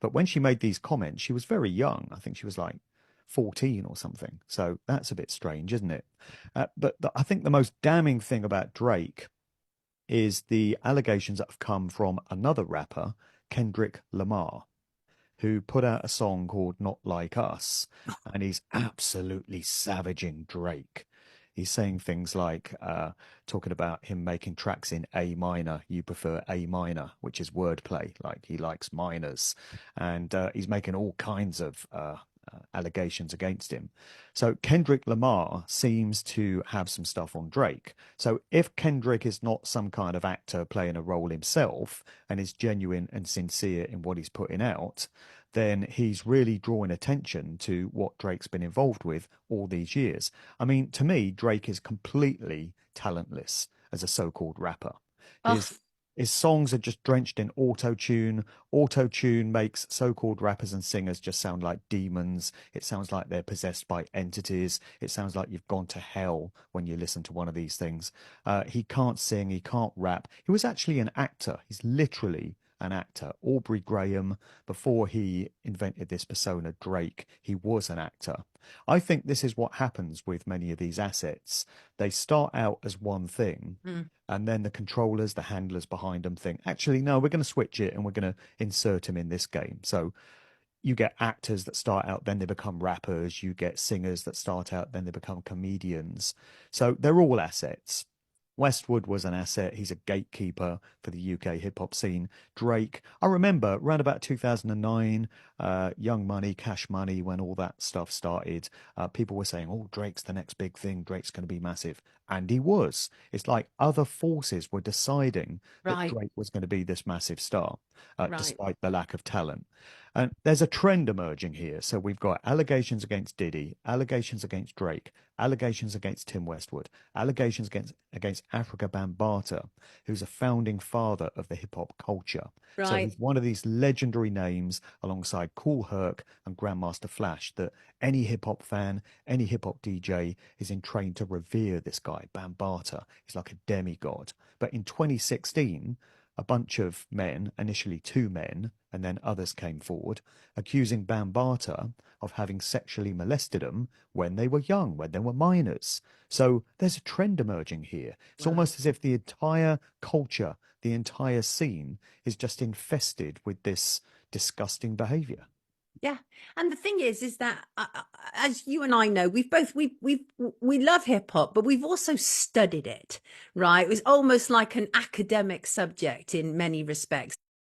But when she made these comments, she was very young. I think she was like 14 or something. So that's a bit strange, isn't it? I think the most damning thing about Drake is the allegations that have come from another rapper, Kendrick Lamar, who put out a song called Not Like Us, and he's absolutely savaging Drake. He's saying things like, talking about him making tracks in A minor. You prefer A minor, which is wordplay, like he likes minors. And he's making all kinds of allegations against him. So Kendrick Lamar seems to have some stuff on Drake. So if Kendrick is not some kind of actor playing a role himself and is genuine and sincere in what he's putting out, then he's really drawing attention to what Drake's been involved with all these years. I mean, to me, Drake is completely talentless as a so-called rapper. His Oh, his songs are just drenched in auto tune. Auto tune makes so-called rappers and singers just sound like demons. It sounds like they're possessed by entities. It sounds like you've gone to hell when you listen to one of these things. He can't sing. He can't rap. He was actually an actor. He's literally an actor. Aubrey Graham, before he invented this persona, Drake, he was an actor. I think this is what happens with many of these assets. They start out as one thing, mm, and then the controllers, the handlers behind them think, actually, no, we're going to switch it and we're going to insert him in this game. So you get actors that start out, then they become rappers. You get singers that start out, then they become comedians. So they're all assets. Westwood was an asset. He's a gatekeeper for the UK hip hop scene. Drake, I remember around about 2009, Young Money, Cash Money, when all that stuff started, people were saying, oh, Drake's the next big thing. Drake's going to be massive. And he was. It's like other forces were deciding that right, Drake was going to be this massive star, right. despite the lack of talent. And there's a trend emerging here. So we've got allegations against Diddy, allegations against Drake, allegations against Tim Westwood, allegations against Africa Bambaataa, who's a founding father of the hip hop culture. So Right. he's one of these legendary names alongside Kool Herc and Grandmaster Flash that any hip hop fan, any hip hop DJ is entrained to revere this guy, Bambaataa. He's like a demigod. But in 2016, a bunch of men, initially two men, and then others came forward, accusing Bambaataa of having sexually molested them when they were young, when they were minors. So there's a trend emerging here. It's Wow. almost as if the entire culture, the entire scene is just infested with this disgusting behavior. Yeah. And the thing is that as you and I know, we love hip hop, but we've also studied it, right? It was almost like an academic subject in many respects.